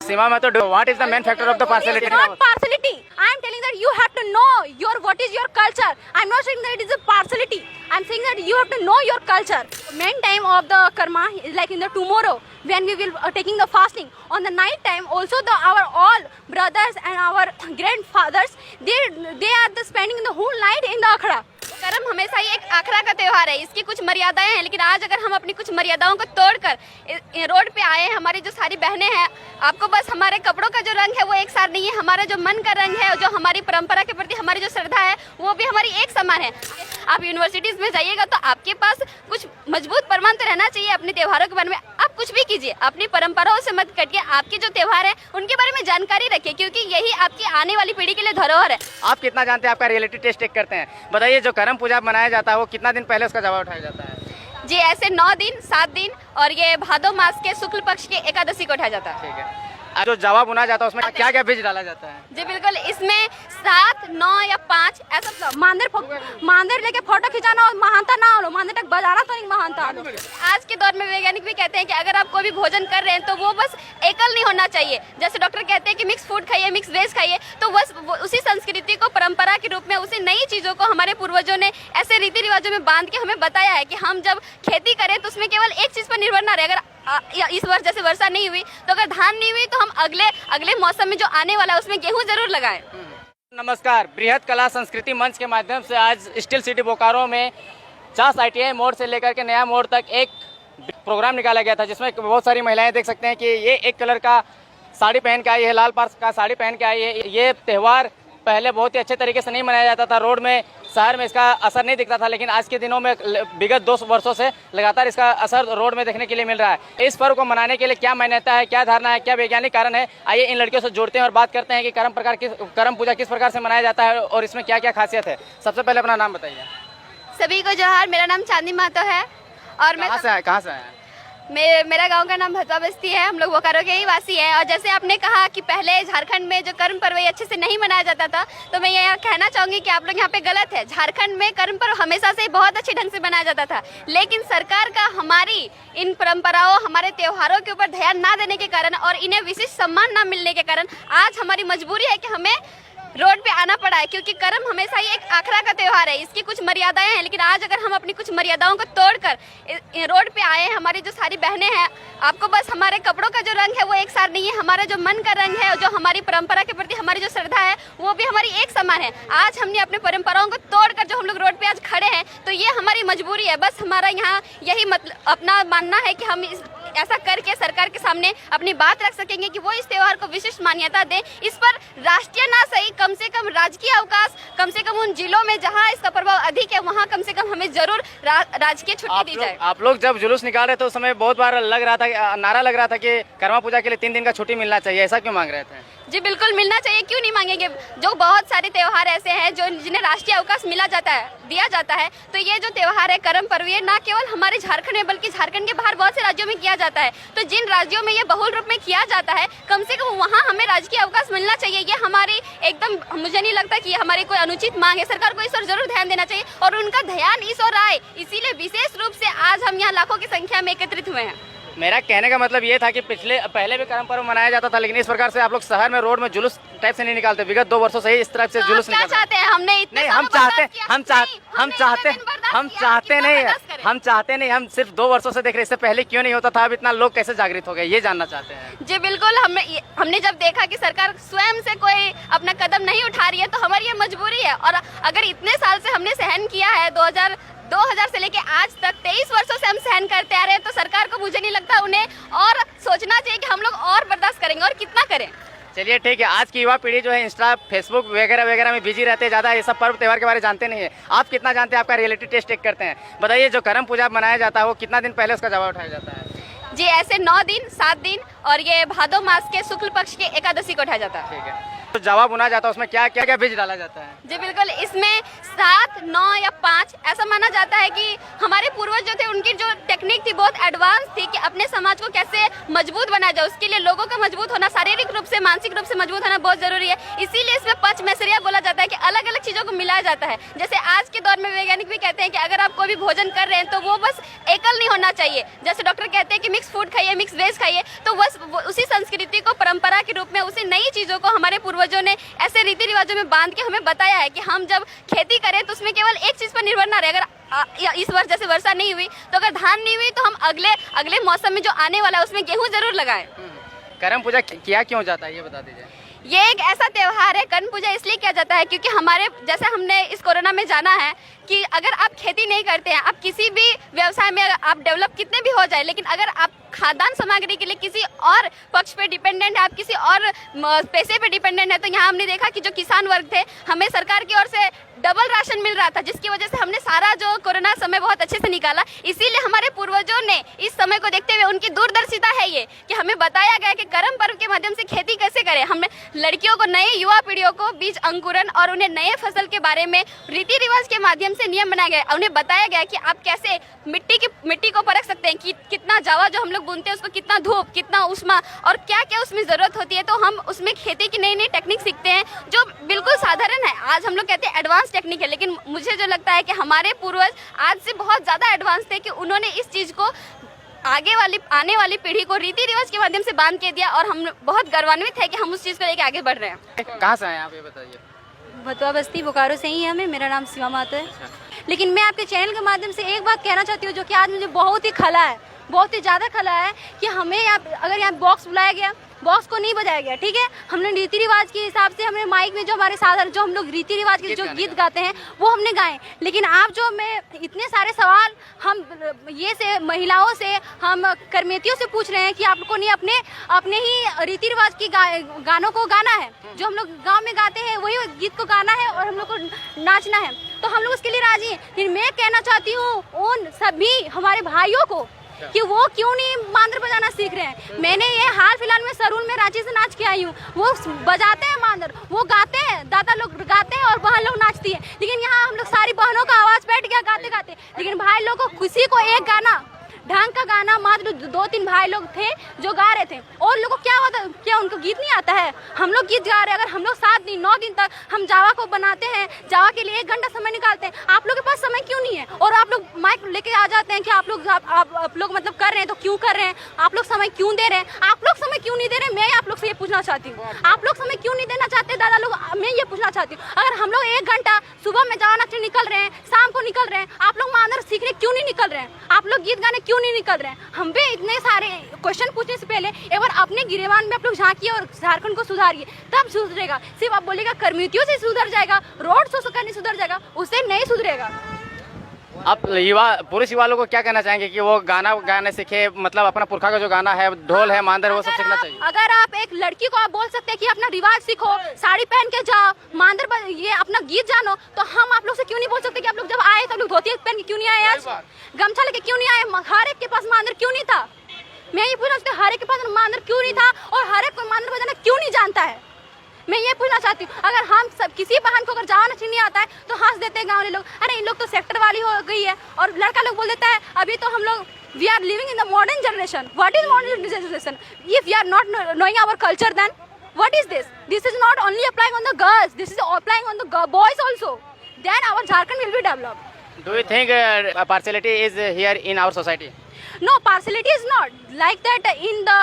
सीमा में तो what is the main factor of the partiality? It's not partiality. I am telling that you have to know what is your culture. I'm not saying that it is a partiality. I'm saying that you have to know your culture. Main time of the karma is like in the tomorrow when we will taking the fasting. On the night time also our all brothers and our grandfathers they are the spending the whole night in the akhada. करम हमेशा ही एक आखरा का त्योहार है, इसकी कुछ मर्यादाएं हैं, लेकिन आज अगर हम अपनी कुछ मर्यादाओं को तोड़कर रोड पे आए, हमारी जो सारी बहनें हैं, आपको बस हमारे कपड़ों का जो रंग है वो एक साथ नहीं है, हमारा जो मन का रंग है, जो हमारी परंपरा के प्रति हमारी जो श्रद्धा है वो भी हमारी एक समान है। आप यूनिवर्सिटीज में जाइएगा तो आपके पास कुछ मजबूत प्रमाण तो रहना चाहिए अपने त्योहारों के बारे में। आप कुछ भी कीजिए, अपनी परंपराओं से मत कटिए, आपके जो त्योहार है उनके बारे में जानकारी रखिए, क्योंकि यही आपकी आने वाली पीढ़ी के लिए धरोहर है। आप कितना जानते हैं, आपका रियलिटी टेस्ट चेक करते हैं, बताइए जो करम पूजा मनाया जाता है वो कितना दिन पहले उसका जवाब उठाया जाता है? जी ऐसे 9 दिन 7 दिन और ये भादो मास के शुक्ल पक्ष के एकादशी को उठाया जाता है। ठीक है, जो जवा बुना जाता है उसमें क्या क्या बीज डाला जाता है? जी बिल्कुल, इसमें 7, 9 या 5 ऐसा मांदर लेके फोटो खिंचाना और महानता ना हो, मांदर तक बजाना तो नहीं महानता। आज के दौर में वैज्ञानिक भी कहते हैं कि अगर आप कोई भी भोजन कर रहे हैं तो वो बस एकल नहीं होना चाहिए। जैसे डॉक्टर कहते हैं कि मिक्स फूड खाइए, मिक्स वेज खाइए, तो बस उसी संस्कृति को परंपरा के रूप में, उसी नई चीजों को हमारे पूर्वजों ने ऐसे रीति रिवाजों में बांध के हमें बताया है कि हम जब खेती करें तो उसमें केवल एक चीज पर निर्भर ना रहे। अगर इस वर्ष जैसे वर्षा नहीं हुई तो अगर धान नहीं हुई तो हम अगले मौसम में जो आने वाला है उसमें गेहूं जरूर लगाएं। नमस्कार, बृहत कला संस्कृति मंच के माध्यम से आज स्टील सिटी बोकारो में 50 ITI मोड़ से लेकर के नया मोड़ तक एक प्रोग्राम निकाला गया था, जिसमें बहुत सारी महिलाएं देख सकते हैं कि ये एक कलर का साड़ी पहन के आई है, लाल पार्स का साड़ी पहन के आई है। ये त्यौहार पहले बहुत ही अच्छे तरीके से नहीं मनाया जाता था, रोड में शहर में इसका असर नहीं दिखता था, लेकिन आज के दिनों में विगत 2 वर्षों से लगातार इसका असर रोड में देखने के लिए मिल रहा है। इस पर्व को मनाने के लिए क्या मान्यता है, क्या धारणा है, क्या वैज्ञानिक कारण है, आइए इन लड़कियों से जोड़ते हैं और बात करते हैं कि करम पूजा किस प्रकार से मनाया जाता है और इसमें क्या क्या खासियत है। सबसे पहले अपना नाम बताइए। सभी को जोहार, मेरा नाम चांदी महतो है और मैं कहाँ से आए? मेरा गांव का नाम भतवा बस्ती है, हम लोग बोकारो के ही वासी हैं। और जैसे आपने कहा कि पहले झारखंड में जो कर्म पर्व अच्छे से नहीं मनाया जाता था, तो मैं ये कहना चाहूँगी कि आप लोग यहाँ पे गलत है। झारखंड में कर्म पर्व हमेशा से बहुत अच्छे ढंग से मनाया जाता था, लेकिन सरकार का हमारी इन परंपराओं, हमारे त्योहारों के ऊपर ध्यान ना देने के कारण और इन्हें विशिष्ट सम्मान ना मिलने के कारण आज हमारी मजबूरी है कि हमें रोड पे आना पड़ा है, क्योंकि कर्म हमेशा ही एक आखरा का त्योहार है, इसकी कुछ मर्यादाएं हैं, लेकिन आज अगर हम अपनी कुछ मर्यादाओं को तोड़कर रोड पे आए, हमारी जो सारी बहनें हैं, आपको बस हमारे कपड़ों का जो रंग है वो एक साथ नहीं है, हमारा जो मन का रंग है, जो हमारी परंपरा के प्रति हमारी जो श्रद्धा है वो भी हमारी एक समान है। आज हमने अपनी परंपराओं को तोड़कर जो हम लोग रोड पे आज खड़े हैं, तो ये हमारी मजबूरी है। बस हमारा यहाँ यही मतलब अपना मानना है कि हम ऐसा करके सरकार के सामने अपनी बात रख सकेंगे कि वो इस त्योहार को विशिष्ट मान्यता दें। इस पर राष्ट्रीय ना सही, कम से कम राजकीय अवकाश, कम से कम उन जिलों में जहां इसका प्रभाव अधिक है वहां कम से कम हमें जरूर राजकीय छुट्टी दी जाए। आप लोग जब जुलूस निकाल रहे थे उस समय बहुत बार नारा लग रहा था कि कर्मा पूजा के लिए 3 दिन का छुट्टी मिलना चाहिए, ऐसा क्यों मांग रहे थे? जी बिल्कुल मिलना चाहिए, क्यों नहीं मांगेंगे। जो बहुत सारे त्योहार ऐसे हैं जो जिन्हें राष्ट्रीय अवकाश दिया जाता है, तो ये जो त्योहार है कर्म पर्व, ये न केवल हमारे झारखंड में बल्कि झारखंड के बाहर बहुत से राज्यों में किया जाता है। तो जिन राज्यों में ये बहुल रूप में किया जाता है, कम से कम वहाँ हमें राजकीय अवकाश मिलना चाहिए। ये हमारी एकदम, मुझे नहीं लगता कि ये हमारी कोई अनुचित मांग है। सरकार को इस पर जरूर ध्यान देना चाहिए और उनका ध्यान इस ओर आए, इसीलिए विशेष रूप से आज हम यहाँ लाखों की संख्या में एकत्रित हुए हैं। मेरा कहने का मतलब ये था कि पहले भी कर्म पर्व मनाया जाता था, लेकिन इस प्रकार से आप लोग शहर में रोड में जुलूस टाइप से नहीं निकालते। विगत 2 वर्षों से ही इस तरह से जुलूस निकालते हैं। चाहते हैं हमने इतने नहीं, हम चाहते नहीं, हम सिर्फ 2 वर्षों से देख रहे हैं। इससे पहले क्यों नहीं होता था, अब इतना लोग कैसे जागृत हो गए, ये जानना चाहते हैं। जी बिल्कुल, हमने जब देखा कि सरकार स्वयं से कोई अपना कदम नहीं उठा रही है, तो हमारी ये मजबूरी है। और अगर इतने साल से हमने सहन किया है, 2000 से लेके आज तक 23 वर्षों से हम सहन करते आ रहे हैं, तो सरकार को मुझे नहीं लगता उन्हें और सोचना चाहिए कि हम लोग और बर्दाश्त करेंगे और कितना करें। चलिए ठीक है, आज की युवा पीढ़ी जो है इंस्टा, फेसबुक वगैरह में बिजी रहते हैं, ज़्यादा ये सब पर्व त्यौहार के बारे में जानते नहीं है। आप कितना जानते हैं, आपका रियलिटी टेस्ट चेक करते हैं, बताइए जो करम पूजा मनाया जाता है वो कितना दिन पहले उसका जवाब उठाया जाता है? जी ऐसे 9 दिन 7 दिन और ये भादो मास के शुक्ल पक्ष के एकादशी को उठाया जाता है। ठीक है, तो जावा बुना जाता है उसमें क्या क्या क्या बीज डाला जाता है? जी बिल्कुल, इसमें 7, 9 या 5 ऐसा माना जाता है कि हमारे पूर्वज जो थे उनकी जो टेक्निक थी बहुत एडवांस थी कि अपने समाज को कैसे मजबूत बनाया जाए। उसके लिए लोगों का मजबूत होना, शारीरिक रूप से मानसिक रूप से मजबूत होना बहुत जरूरी है। इसीलिए इसमें पंचमेश्वरिया बोला जाता है कि अलग अलग चीजों को मिलाया जाता है। जैसे आज के दौर में वैज्ञानिक भी कहते हैं कि अगर आप कोई भी भोजन कर रहे हैं तो वो बस एकल नहीं होना चाहिए। जैसे डॉक्टर कहते हैं कि मिक्स फूड खाइए, मिक्स वेज खाइए, तो बस उसी संस्कृति को परंपरा के रूप में, उसी नई चीजों को हमारे पूर्वजों ने ऐसे रीति रिवाजों में बांध के हमें बताया है कि हम जब खेती करें तो उसमें केवल एक चीज पर निर्भर ना रहे। अगर इस वर्ष जैसे वर्षा नहीं हुई तो अगर धान नहीं हुई तो हम अगले मौसम में जो आने वाला है उसमें गेहूं जरूर लगाएं। करम पूजा किया क्यों जाता है ये बता दीजिए। ये एक ऐसा त्योहार है, कर्ण पूजा इसलिए किया जाता है क्योंकि हमारे जैसे हमने इस कोरोना में जाना है कि अगर आप खेती नहीं करते हैं, आप किसी भी व्यवसाय में आप डेवलप कितने भी हो जाए, लेकिन अगर आप खाद्यान्न सामग्री के लिए किसी और पक्ष पे डिपेंडेंट है, आप किसी और पैसे पे डिपेंडेंट है, तो यहाँ हमने देखा कि जो किसान वर्ग थे, हमें सरकार की ओर से डबल राशन मिल रहा था, जिसकी वजह से हमने सारा जो कोरोना समय बहुत अच्छे से निकाला। इसीलिए हमारे पूर्वजों ने इस समय को देखते हुए, उनकी दूरदर्शिता है ये कि हमें बताया गया कि करम पर्व के माध्यम से खेती कैसे करें। हमने लड़कियों को, नए युवा पीढ़ियों को बीज अंकुरन और उन्हें नए फसल के बारे में रीति रिवाज के माध्यम से नियम बनाया गया। उन्हें बताया गया कि आप कैसे मिट्टी को परख सकते हैं कि कितना जावा जो हम लोग बुनते हैं उसको कितना धूप, कितना उष्मा और क्या क्या उसमें जरूरत होती है। तो हम उसमें खेती की नई नई टेक्निक सीखते हैं जो बिल्कुल साधारण है। आज हम लोग कहते हैं एडवांस टेक्निक है, लेकिन मुझे जो लगता है कि हमारे पूर्वज आज से बहुत ज्यादा एडवांस थे कि उन्होंने इस चीज को आने वाली पीढ़ी को रीति रिवाज के माध्यम से बांध के दिया और हम बहुत गर्वान्वित है कि हम उस चीज को लेकर आगे बढ़ रहे हैं। कहाँ से आए आप ये बताइए। भतुआ बस्ती बोकारो से ही है हमें। मेरा नाम शिवा मातो है। लेकिन मैं आपके चैनल के माध्यम से एक बात कहना चाहती हूँ जो कि आज मुझे बहुत ही खला है, बहुत ही ज़्यादा खला है कि हमें अगर यहाँ बॉक्स बुलाया गया, बॉक्स को नहीं बजाया गया, ठीक है, हमने रीति रिवाज के हिसाब से हमने माइक में जो हमारे साधारण जो हम लोग रीति रिवाज के जो गीत गाते हैं वो हमने गाए। लेकिन आप जो मैं इतने सारे सवाल हम ये से महिलाओं से, हम कर्मेतियों से पूछ रहे हैं कि आप लोग को नहीं अपने ही रीति रिवाज की गानों को गाना है, जो हम लोग गाँव में गाते हैं वही गीत को गाना है और हम लोग को नाचना है, तो हम लोग उसके लिए राजी हैं। लेकिन मैं कहना चाहती हूँ उन सभी हमारे भाइयों को कि वो क्यों नहीं मांदर बजाना सीख रहे हैं। मैंने ये हाल फिलहाल में सरून में रांची से नाच के आई हूँ, वो बजाते हैं मांदर, वो गाते हैं, दादा लोग गाते हैं और बहन लोग नाचती है। लेकिन यहाँ हम लोग सारी बहनों का आवाज बैठ गया गाते गाते, लेकिन भाई लोग को किसी को एक गाना ढंग का गाना, मात्र 2-3 भाई लोग थे जो गा रहे थे और लोगों को क्या होता, क्या उनको गीत नहीं आता है? हम लोग गीत गा रहे हैं। अगर हम लोग 7 दिन 9 दिन तक हम जावा को बनाते हैं, जावा के लिए 1 घंटा समय निकालते हैं, आप लोग के पास समय क्यों नहीं है? और आप लोग माइक लेके आ जाते हैं कि आप लोग मतलब कर रहे हैं तो क्यों कर रहे हैं, आप लोग समय क्यों दे रहे हैं, आप लोग समय क्यों नहीं दे रहे? मैं आप लोग से ये पूछना चाहती हूँ, आप लोग समय क्यों नहीं देना चाहते दादा लोग? मैं ये पूछना चाहती हूँ, अगर हम लोग 1 घंटा सुबह में जावा नाचने निकल रहे हैं, शाम को निकल रहे हैं, आप लोग मांदर सीखने क्यों नहीं निकल रहे हैं? आप लोग गीत गाने क्यों नहीं निकल रहे हैं? हम भी इतने सारे क्वेश्चन पूछने से पहले एक बार अपने गिरेबान में आप लोग झांकिए और झारखंड को सुधारिए, तब सुधरेगा। सिर्फ आप बोलेगा कर्मियों से सुधर जाएगा, रोड शो करने सुधर जाएगा, उससे नहीं सुधरेगा। आप पुरुष युवा लोगों को क्या कहना चाहेंगे कि वो गाना गाने सीखे, मतलब अपना पुरखा का जो गाना है, ढोल है, मांदर, वो सब सीखना चाहिए? अगर आप एक लड़की को आप बोल सकते हैं कि अपना रिवाज सीखो, साड़ी पहन के जाओ, मांदर ये अपना गीत जानो, तो हम आप लोग से क्यों नहीं बोल सकते कि आप लोग जब आए तो लोग धोती पहन के क्यों नहीं आए, आज गमछा लेके क्यों नहीं आए? हर एक के पास मांदर क्यों नहीं था? मैं ये पूछना चाहती हूँ, हर एक के पास मांदर क्यों नहीं था और हर एक को मांदर बजाना क्यों नहीं जानता है? मैं ये पूछना चाहती हूँ। अगर हम सब किसी बहन को अगर जावा नाचने नहीं आता है तो हंस देते हैं गाँव वाले लोग, अरे इन लोग तो सेक्टर वाली हो गई है, और लड़का लोग बोल देता है अभी तो हम लोग we are living in the modern generation. What is modern generation? If we are not knowing our culture, then what is this? This is not only applying on the girls, this is applying on the boys also, then our Jharkhand will be developed. Do you think partiality is here in our society? No, partiality is not like that in the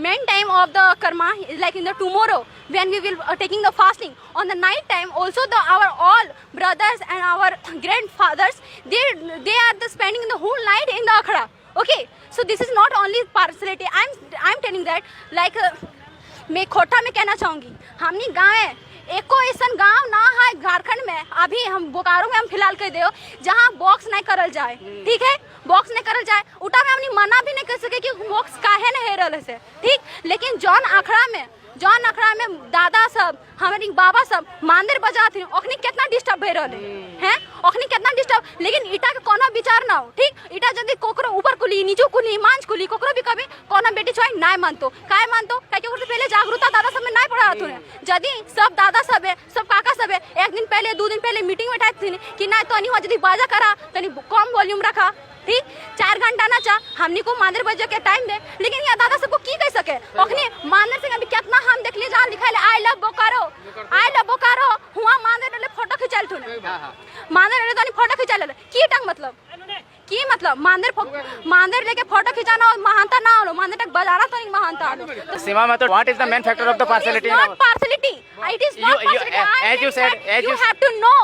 main time of the karma, like in the tomorrow when we will taking the fasting. On the night time also our all brothers and our grandfathers they are spending the whole night in the akhada. Okay, so this is not only partiality. I'm telling that like मैं खोटा में कहना चाहूँगी, हमनी गाँव है, एको ऐसा गांव ना है झारखंड में, अभी हम बोकारो में हम फिलहाल कह दे जहाँ बॉक्स नहीं करल जाए, ठीक है, बॉक्स नहीं करल जाए, उठा में हमने मना भी नहीं कर सके कि बॉक्स काहे नहीं रहे से, ठीक। लेकिन जौन अखड़ा में जौन अखड़ा में दादा सब हमारी बाबा सब मांदिर बजाते ओखनी कितना डिस्टर्ब भे रहले हैं, ओखनी कितना डिस्टर्ब, लेकिन ईटा के कोनो विचार ना हो। ठीक, ईटा जल्दी कोकरो ऊपर कुली नीचे कुली मांझ कुली कोकरो भी कभी कोनो बेटी छोई ना मानतो काय मानतो काहे के पहले जागरूकता दादा सब में ना पड़ा हथुने। जदी सब दादा सब है सब काका सब है एक दिन पहले 2 दिन पहले मीटिंग बैठाई थी कि ना तो नहीं जदी बाजा करा तनी कम वॉल्यूम रखा। ठीक, 4 घंटा ना चा हमनी को मांदर बजे के टाइम दे, लेकिन यहाँ दादा सबको की कह सके ओखनी मांदर से अभी कितना हम देख लिए जहाँ लिखा है I love Bokaro, I love Bokaro हुआ मांदर ले फोटो खिंचाल थुने, मांदर ले तो फोटो खिंचा ले की टंग मतलब मांदर लेके फोटो खिंचाना और महानता ना हो, मांदर तक बजाना तो नहीं महानता हो। सीमा में तो what is the main factor of the partiality? Not partiality, it is not partiality. as you said, you have to know,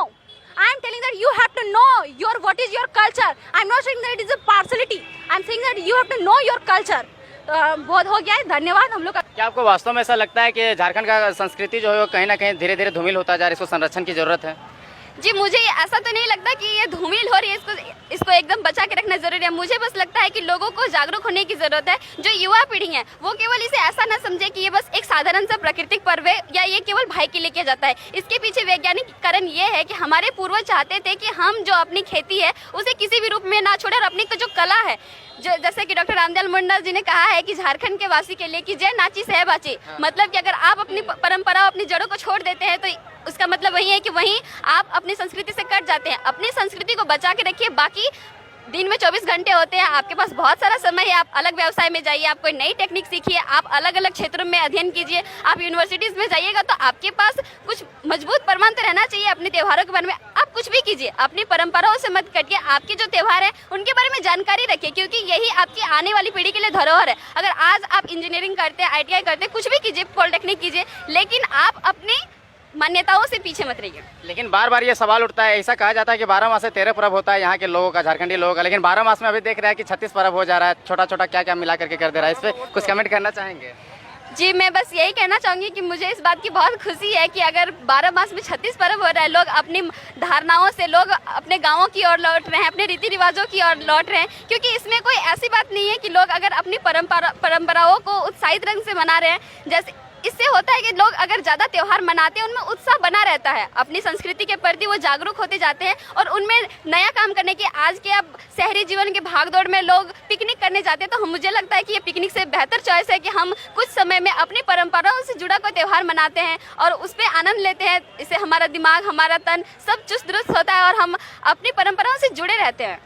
I am telling that you have to know your what is your culture. I am not saying that it is a partiality, I am saying that you have to know your culture. बहुत हो गया है, धन्यवाद। हम लोग क्या आपको वास्तव में ऐसा लगता है कि झारखंड का संस्कृति जो है वो कहीं ना कहीं धीरे धीरे धूमिल होता जा रहा है, इसको संरक्षण की जरूरत है? जी मुझे ऐसा तो नहीं लगता कि ये धूमिल हो रही है, इसको एकदम बचा के रखना जरूरी है। मुझे बस लगता है कि लोगों को जागरूक होने की जरूरत है। जो युवा पीढ़ी है वो केवल इसे ऐसा ना समझे कि ये बस एक साधारण सा प्राकृतिक पर्व है या ये केवल भाई के लिए किया जाता है। इसके पीछे वैज्ञानिक कारण ये है कि हमारे पूर्वज चाहते थे कि हम जो अपनी खेती है उसे किसी भी रूप में ना छोड़े और अपनी जो कला है, जो जैसे कि डॉक्टर रामदयाल मुंडा जी ने कहा है कि झारखंड के वासी के लिए कि जय नाची सह बाची, मतलब कि अगर आप अपनी परंपरा अपनी जड़ों को छोड़ देते हैं तो उसका मतलब वही है कि वहीं आप अपनी संस्कृति से कट जाते हैं। अपनी संस्कृति को बचा के रखिए। बाकी दिन में 24 घंटे होते हैं, आपके पास बहुत सारा समय है। आप अलग व्यवसाय में जाइए, आप कोई नई टेक्निक सीखिए, आप अलग अलग क्षेत्रों में अध्ययन कीजिए, आप यूनिवर्सिटीज में जाइएगा तो आपके पास कुछ मजबूत प्रमाण तो रहना चाहिए अपने त्योहारों के बारे में। आप कुछ भी कीजिए, अपनी परंपराओं से मत कटिए। आपके जो त्योहार है उनके बारे में जानकारी रखिए, क्योंकि यही आपकी आने वाली पीढ़ी के लिए धरोहर है। अगर आज आप इंजीनियरिंग करते हैं, ITI करते हैं, कुछ भी कीजिए, पॉलिटेक्निक कीजिए, लेकिन आप अपनी मान्यताओं से पीछे मत रहिए। लेकिन बार बार ये सवाल उठता है, ऐसा कहा जाता है कि 12 मास से 13 पर्व होता है यहाँ के लोगों का, झारखंडी लोगों का, लेकिन 12 मास में अभी देख रहा है कि 36 पर्व हो जा रहा है, छोटा छोटा क्या क्या मिला करके कर दे रहा है। इस पर कुछ कमेंट करना चाहेंगे? जी मैं बस यही कहना चाहूँगी कि मुझे इस बात की बहुत खुशी है कि अगर 12 मास में 36 पर्व हो रहा है, लोग अपनी धारणाओं से लोग अपने गाँवों की ओर लौट रहे हैं, अपने रीति रिवाजों की ओर लौट रहे हैं, क्योंकि इसमें कोई ऐसी बात नहीं है कि लोग अगर अपनी परंपराओं को उत्साहित रंग से मना रहे हैं। जैसे इससे होता है कि लोग अगर ज़्यादा त्योहार मनाते हैं उनमें उत्साह बना रहता है, अपनी संस्कृति के प्रति वो जागरूक होते जाते हैं और उनमें नया काम करने की, आज के अब शहरी जीवन के भागदौड़ में लोग पिकनिक करने जाते हैं, तो मुझे लगता है कि ये पिकनिक से बेहतर चॉइस है कि हम कुछ समय में अपनी परंपराओं से जुड़ा कोई त्यौहार मनाते हैं और उस पर आनंद लेते हैं। इससे हमारा दिमाग, हमारा तन सब चुस्त दुरुस्त होता है और हम अपनी परंपराओं से जुड़े रहते हैं।